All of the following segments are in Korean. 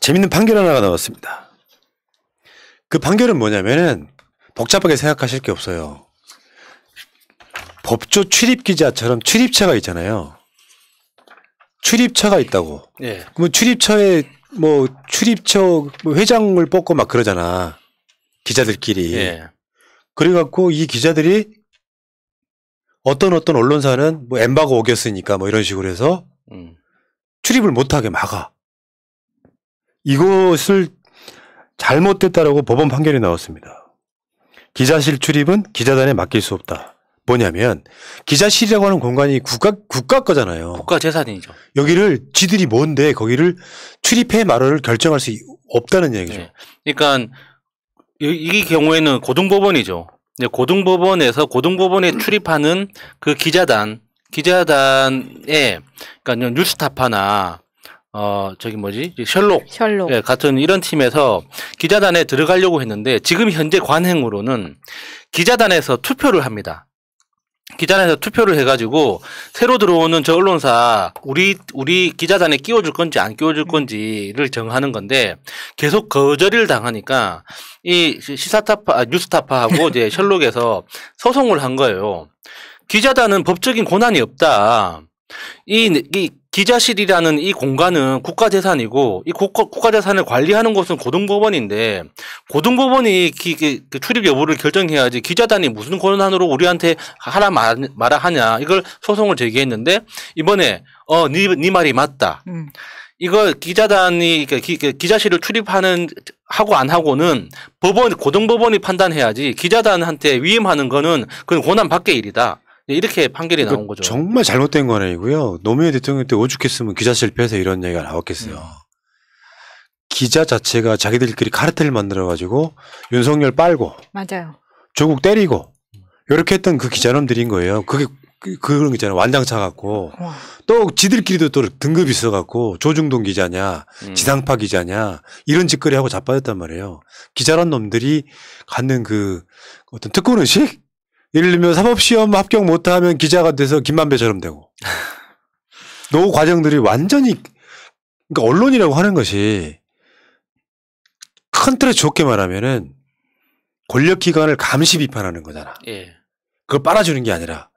재밌는 판결 하나가 나왔습니다. 그 판결은 뭐냐면은 복잡하게 생각하실 게 없어요. 법조 출입기자처럼 출입처가 있잖아요. 출입처가 있다고. 예. 그러면 출입처에 뭐 출입처 뭐 회장을 뽑고 막 그러잖아. 기자들끼리. 예. 그래갖고 이 기자들이 어떤 언론사는 뭐 엠바고 어겼으니까 뭐 이런 식으로 해서 출입을 못하게 막아. 이것을 잘못됐다라고 법원 판결이 나왔습니다. 기자실 출입은 기자단에 맡길 수 없다. 뭐냐면 기자실이라고 하는 공간이 국가 거잖아요. 국가 재산이죠. 여기를 지들이 뭔데 거기를 출입해 말을 결정할 수 없다는 얘기죠. 네. 그러니까 이 경우에는 고등법원이죠. 고등법원에서 고등법원에 출입하는 그 기자단에 그러니까 뉴스타파나 셜록 예, 같은 이런 팀에서 기자단에 들어가려고 했는데 지금 현재 관행으로는 기자단에서 투표를 합니다. 기자단에서 투표를 해가지고 새로 들어오는 저 언론사 우리 기자단에 끼워줄 건지 안 끼워줄 건지를 정하는 건데 계속 거절을 당하니까 이 뉴스타파하고 이제 셜록에서 소송을 한 거예요. 기자단은 법적인 권한이 없다. 이 기자실이라는 이 공간은 국가재산이고 이 국가재산을 관리하는 곳은 고등법원인데 고등법원이 그 출입 여부를 결정해야지 기자단이 무슨 권한으로 우리한테 하라 마라 하냐 이걸 소송을 제기했는데 이번에 네 말이 맞다. 이거 기자단이 기자실을 출입하는 하고 안 하고는 고등법원이 판단해야지 기자단한테 위임하는 거는 그건 권한 밖의 일이다. 이렇게 판결이 나온 거죠. 정말 잘못된 건 아니고요. 노무현 대통령 때 오죽했으면 기자실 폐쇄 이런 얘기가 나왔겠어요. 기자 자체가 자기들끼리 카르텔을 만들어가지고 윤석열 빨고 맞아요. 조국 때리고 이렇게 했던 그 기자놈들인 거예요. 그게 그런 거 있잖아요. 완장차 갖고 또 지들끼리도 또 등급 있어갖고 조중동 기자냐 지상파 기자냐 이런 짓거리 하고 자빠졌단 말이에요. 기자란 놈들이 갖는 그 어떤 특권의식? 예를 들면 사법시험 합격 못하면 기자가 돼서 김만배처럼 되고 노 과정들이 완전히 그러니까 언론이라고 하는 것이 큰 틀에 좋게 말하면은 권력기관을 감시 비판하는 거잖아. 예. 그걸 빨아주는 게 아니라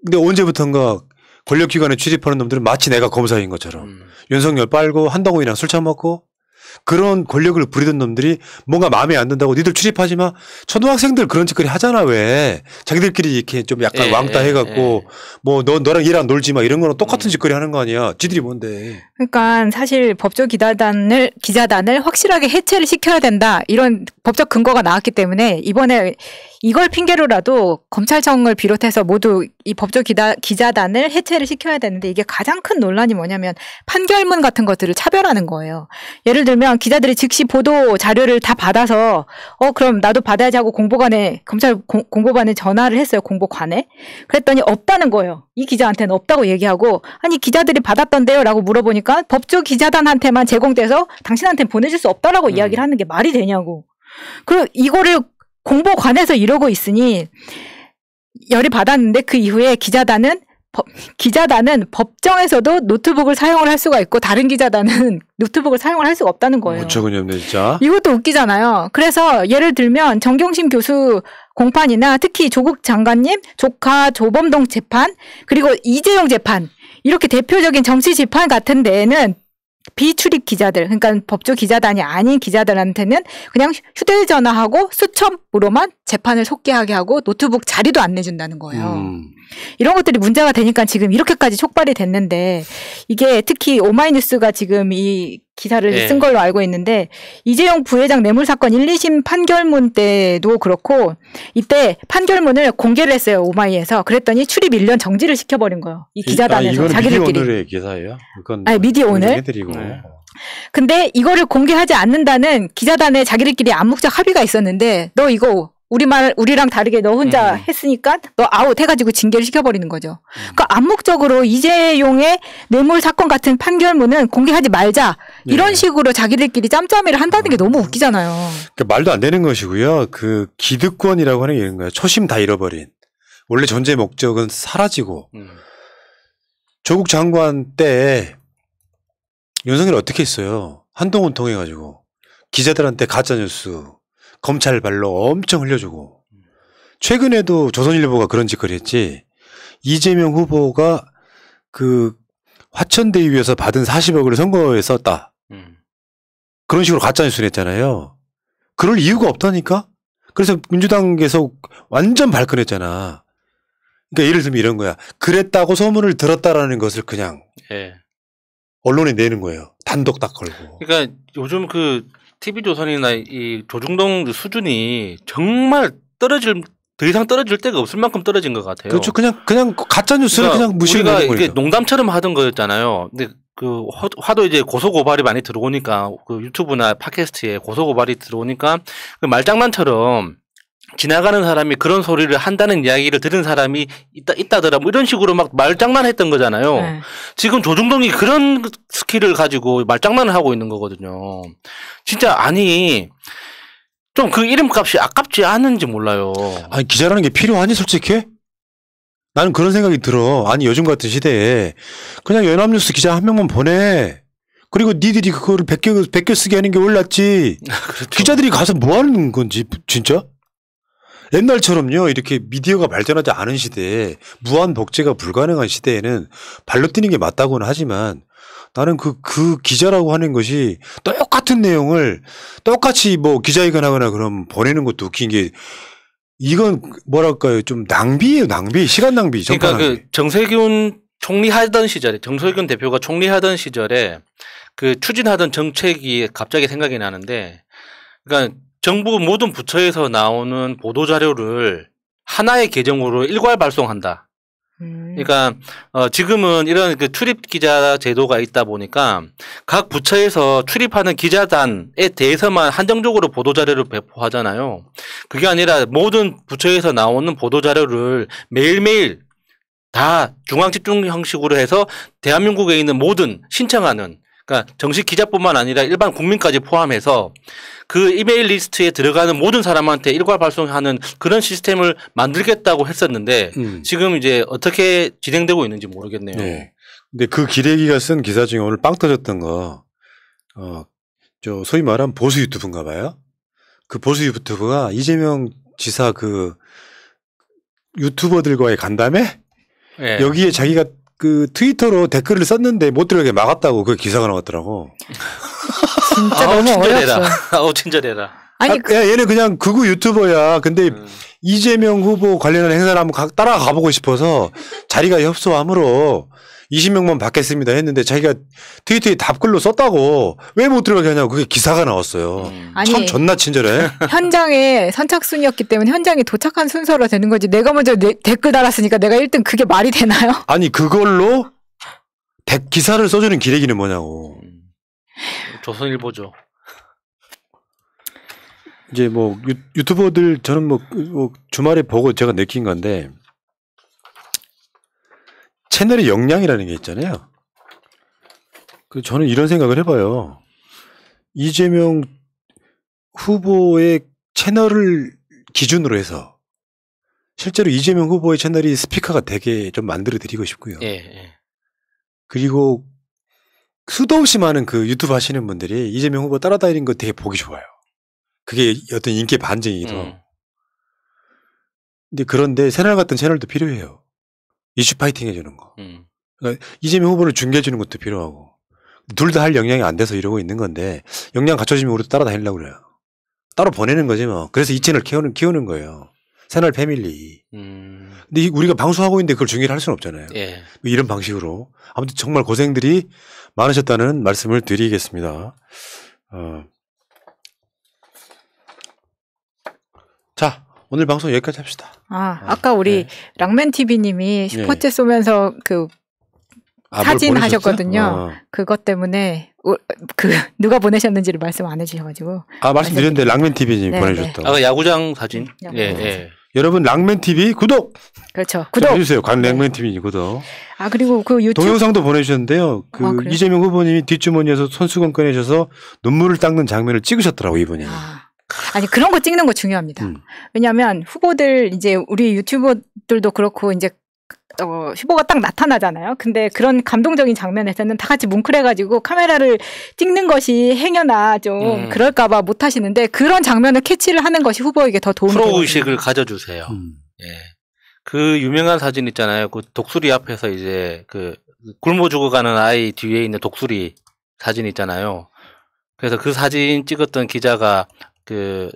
근데 언제부턴가 권력기관에 출입하는 놈들은 마치 내가 검사인 것처럼 윤석열 빨고 한동훈이랑 술 처먹고 그런 권력을 부리던 놈들이 뭔가 마음에 안 든다고 니들 출입하지 마. 초등학생들 그런 짓거리 하잖아 왜. 자기들끼리 이렇게 좀 약간 왕따 해갖고 뭐 너랑 얘랑 놀지 마 이런 거랑 똑같은 짓거리 하는 거 아니야. 지들이 뭔데. 그러니까 사실 법조 기자단을 확실하게 해체를 시켜야 된다. 이런 법적 근거가 나왔기 때문에 이번에 이걸 핑계로라도 검찰청을 비롯해서 모두 이 법조 기자단을 해체를 시켜야 되는데 이게 가장 큰 논란이 뭐냐면 판결문 같은 것들을 차별하는 거예요. 예를 들면 기자들이 즉시 보도 자료를 다 받아서 그럼 나도 받아야지 하고 검찰 공보반에 전화를 했어요. 공보관에. 그랬더니 없다는 거예요. 이 기자한테는 없다고 얘기하고 아니 기자들이 받았던데요 라고 물어보니까 법조 기자단한테만 제공돼서 당신한테는 보내줄 수 없다라고 이야기를 하는 게 말이 되냐고. 그리고 이거를 공보관에서 이러고 있으니 열이 받았는데 그 이후에 기자단은 법정에서도 노트북을 사용을 할 수가 있고 다른 기자단은 노트북을 사용을 할 수가 없다는 거예요. 어처구니없네 진짜. 이것도 웃기잖아요. 그래서 예를 들면 정경심 교수 공판이나 특히 조국 장관님 조카 조범동 재판 그리고 이재용 재판 이렇게 대표적인 정치 재판 같은 데에는 비출입 기자들, 그러니까 법조 기자단이 아닌 기자들한테는 그냥 휴대전화하고 수첩으로만 재판을 속개하게 하고 노트북 자리도 안 내준다는 거예요. 이런 것들이 문제가 되니까 지금 이렇게까지 촉발이 됐는데 이게 특히 오마이뉴스가 지금 이 기사를 쓴 걸로 알고 있는데 이재용 부회장 뇌물 사건 1, 2심 판결문 때도 그렇고 이때 판결문을 공개를 했어요. 오마이에서. 그랬더니 출입 1년 정지를 시켜버린 거예요. 이 기자단에서 자기들끼리. 미디어 오늘의 기사예요? 아니 미디어 오늘. 해드리고. 근데 이거를 공개하지 않는다는 기자단의 자기들끼리 암묵적 합의가 있었는데 너 이거 우리랑 다르게 너 혼자 했으니까 너 아웃 해가지고 징계를 시켜버리는 거죠. 그러니까 암묵적으로 이재용의 뇌물 사건 같은 판결문은 공개하지 말자. 이런 식으로 자기들끼리 짬짬이를 한다는 게 너무 웃기잖아요. 그러니까 말도 안 되는 것이고요. 그 기득권이라고 하는 게 이런 거예요. 초심 다 잃어버린. 원래 존재 목적은 사라지고 조국 장관 때 윤석열이 어떻게 했어요? 한동훈 통해가지고 기자들한테 가짜뉴스 검찰 발로 엄청 흘려주고 최근에도 조선일보가 그런 짓거리 했지. 이재명 후보가 그 화천대유에서 받은 40억을 선거에 썼다. 그런 식으로 가짜뉴스를 했잖아요. 그럴 이유가 없다니까? 그래서 민주당에서 완전 발끈했잖아. 그러니까 예를 들면 이런 거야. 그랬다고 소문을 들었다라는 것을 그냥 예. 언론에 내는 거예요. 단독 딱 걸고. 그러니까 요즘 그 TV조선이나 이 조중동 수준이 정말 더 이상 떨어질 데가 없을 만큼 떨어진 것 같아요. 그렇죠. 그냥 가짜 뉴스를 그러니까 그냥 무시하는 거예요. 우리가 이게 농담처럼 하던 거였잖아요. 근데 그 화도 이제 고소 고발이 많이 들어오니까 그 유튜브나 팟캐스트에 고소 고발이 들어오니까 그 말장난처럼 지나가는 사람이 그런 소리를 한다는 이야기를 들은 사람이 있다더라 뭐 이런 식으로 막 말장난했던 거잖아요. 네. 지금 조중동이 그런 스킬을 가지고 말장난을 하고 있는 거거든요. 진짜 아니 좀 그 이름값이 아깝지 않은지 몰라요. 아니 기자라는 게 필요하니 솔직히? 나는 그런 생각이 들어. 아니 요즘 같은 시대에 그냥 연합뉴스 기자 한 명만 보내. 그리고 니들이 그거를 베껴 쓰게 하는 게 올랐지. 그렇죠. 기자들이 가서 뭐 하는 건지 진짜? 옛날처럼요. 이렇게 미디어가 발전하지 않은 시대에 무한 복제가 불가능한 시대에는 발로 뛰는 게 맞다고는 하지만 나는 그 기자라고 하는 것이 똑같은 내용을 똑같이 뭐 기자회견 하거나 그럼 보내는 것도 웃긴 게 이건 뭐랄까요. 좀 낭비예요. 시간 낭비. 그러니까 그 정세균 총리 하던 시절에 정세균 대표가 총리하던 시절에 그 추진하던 정책이 갑자기 생각이 나는데 그러니까 정부 모든 부처에서 나오는 보도자료를 하나의 계정으로 일괄 발송한다. 그러니까 지금은 이런 그 출입 기자 제도가 있다 보니까 각 부처에서 출입하는 기자단에 대해서만 한정적으로 보도자료를 배포하잖아요. 그게 아니라 모든 부처에서 나오는 보도자료를 매일매일 다 중앙집중 형식으로 해서 대한민국에 있는 모든 신청하는 그러니까 정식 기자뿐만 아니라 일반 국민까지 포함해서 그 이메일 리스트에 들어가는 모든 사람한테 일괄 발송하는 그런 시스템을 만들겠다고 했었는데 지금 이제 어떻게 진행되고 있는지 모르겠네요. 네. 근데 그 기레기가 쓴 기사 중에 오늘 빵 터졌던 거, 저 소위 말하면 보수 유튜브인가 봐요. 그 보수 유튜브가 이재명 지사 그 유튜버들과의 간담회? 네. 여기에 자기가 그 트위터로 댓글을 썼는데 못 들어가게 막았다고 그 기사가 나왔더라고. 진짜 너무 어려웠어. 친절해라. 아니 얘는 그냥 극우 유튜버야. 근데 이재명 후보 관련한 행사를 한번 따라가 보고 싶어서 자리가 협소함으로 20명만 받겠습니다 했는데 자기가 트위터에 답글로 썼다고 왜 못 들어가게 하냐고 그게 기사가 나왔어요. 아니, 참 존나 친절해. 현장에 선착순이었기 때문에 현장에 도착한 순서로 되는 거지. 내가 먼저 댓글 달았으니까 내가 1등 그게 말이 되나요? 아니 그걸로 기사를 써주는 기레기는 뭐냐고. 조선일보죠. 이제 뭐 유튜버들 저는 뭐 주말에 보고 제가 느낀 건데 채널의 역량이라는 게 있잖아요. 저는 이런 생각을 해봐요. 이재명 후보의 채널을 기준으로 해서 실제로 이재명 후보의 채널이 스피커가 되게 좀 만들어 드리고 싶고요. 예. 그리고 수도 없이 많은 그 유튜브 하시는 분들이 이재명 후보 따라다니는 거 되게 보기 좋아요. 그게 어떤 인기 반증이기도. 근데 그런데 새날 같은 채널도 필요해요. 이슈 파이팅 해주는 거. 그러니까 이재명 후보를 중계해주는 것도 필요하고. 둘 다 할 역량이 안 돼서 이러고 있는 건데 역량 갖춰지면 우리도 따라다니려고 그래요. 따로 보내는 거지 뭐. 그래서 이 채널 키우는 거예요. 새날 패밀리. 근데 우리가 방송하고 있는데 그걸 중계를 할 수는 없잖아요. 예. 이런 방식으로. 아무튼 정말 고생들이 많으셨다는 말씀을 드리겠습니다. 자, 오늘 방송 여기까지 합시다. 아까 우리 랑맨TV님이 슈퍼챗 쏘면서 그 사진 하셨거든요. 그것 때문에 누가 보내셨는지를 말씀 안 해주셔가지고. 말씀드렸는데 랑맨TV님 보내주셨다고. 야구장 사진. 예. 여러분 랑맨TV 구독. 그렇죠. 구독 해주세요. 랑맨TV 구독. 그리고 그 유튜브 동영상도 보내주셨는데요. 이재명 후보님이 뒷주머니에서 손수건 꺼내셔서 눈물을 닦는 장면을 찍으셨더라고 이분이. 아니 그런 거 찍는 거 중요합니다. 왜냐하면 후보들 이제 우리 유튜버들도 그렇고 이제 후보가 딱 나타나잖아요. 근데 그런 감동적인 장면에서는 다 같이 뭉클해가지고 카메라를 찍는 것이 행여나 좀 그럴까봐 못 하시는데 그런 장면을 캐치를 하는 것이 후보에게 더 도움이 돼요. 프로의식을 가져주세요. 예. 그 유명한 사진 있잖아요. 그 독수리 앞에서 이제 그 굶어 죽어가는 아이 뒤에 있는 독수리 사진 있잖아요. 그래서 그 사진 찍었던 기자가 그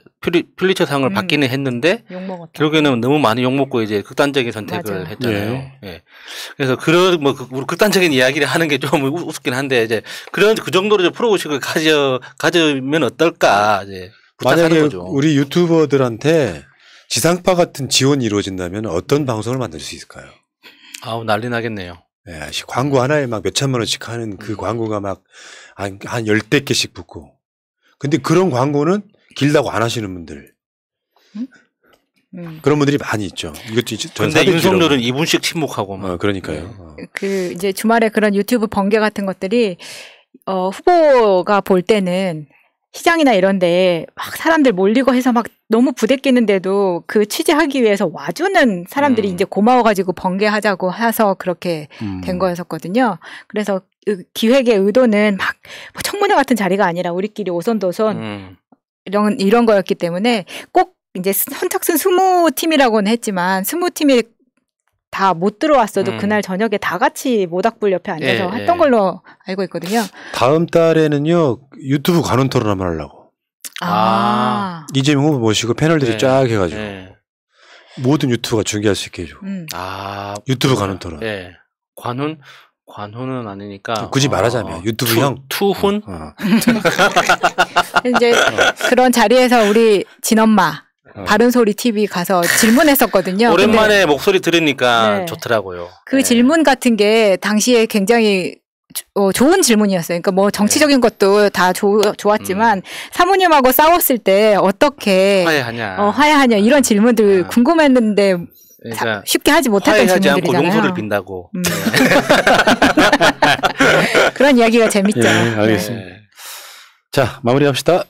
퓰리처상을 받기는 했는데 결국에는 너무 많이 욕먹고 이제 극단적인 선택을 맞아요. 했잖아요. 네. 예. 그래서 그런 뭐 극단적인 이야기를 하는 게 좀 우습긴 한데 이제 그 정도로 프로의식을 가지면 어떨까 이제 만약에 거죠. 우리 유튜버들한테 지상파 같은 지원이 이루어진다면 어떤 방송을 만들 수 있을까요? 아우 난리 나겠네요. 네, 광고 하나에 막 몇천만 원씩 하는 그 광고가 막 한 10대 개씩 붙고. 근데 그런 광고는 길다고 안 하시는 분들. 그런 분들이 많이 있죠. 이것도 근데 윤석열은 2분씩 침묵하고 막. 그러니까요. 그 이제 주말에 그런 유튜브 번개 같은 것들이 후보가 볼 때는 시장이나 이런데 막 사람들 몰리고 해서 막 너무 부대끼는데도 그 취재하기 위해서 와주는 사람들이 이제 고마워가지고 번개하자고 해서 그렇게 된 거였었거든요. 그래서 기획의 의도는 막 뭐 청문회 같은 자리가 아니라 우리끼리 오손도손 이런 거였기 때문에 꼭 이제 선착순 20팀이라고는 했지만 20팀이 다 못 들어왔어도 그날 저녁에 다 같이 모닥불 옆에 앉아서 했던 걸로 알고 있거든요. 다음 달에는요 유튜브 관훈 토론 한번 하려고. 이재명 후보 모시고 패널들이 쫙 해가지고 모든 유튜브가 중계할 수 있게 해줘. 유튜브 관훈 토론. 네. 관훈은 아니니까 굳이 말하자면 유튜브형 투훈. 이제 그런 자리에서 우리 진엄마. 바른소리 TV 가서 질문했었거든요. 오랜만에 목소리 들으니까 좋더라고요. 그 질문 같은 게 당시에 굉장히 좋은 질문이었어요. 그러니까 뭐 정치적인 것도 다 좋았지만 사모님하고 싸웠을 때 어떻게 화해하냐 이런 질문들 궁금했는데 그러니까 쉽게 하지 못했던 질문들이잖아요. 화해하지 않고 용서를 빈다고. 그런 이야기가 재밌죠. 알겠습니다. 자, 마무리합시다.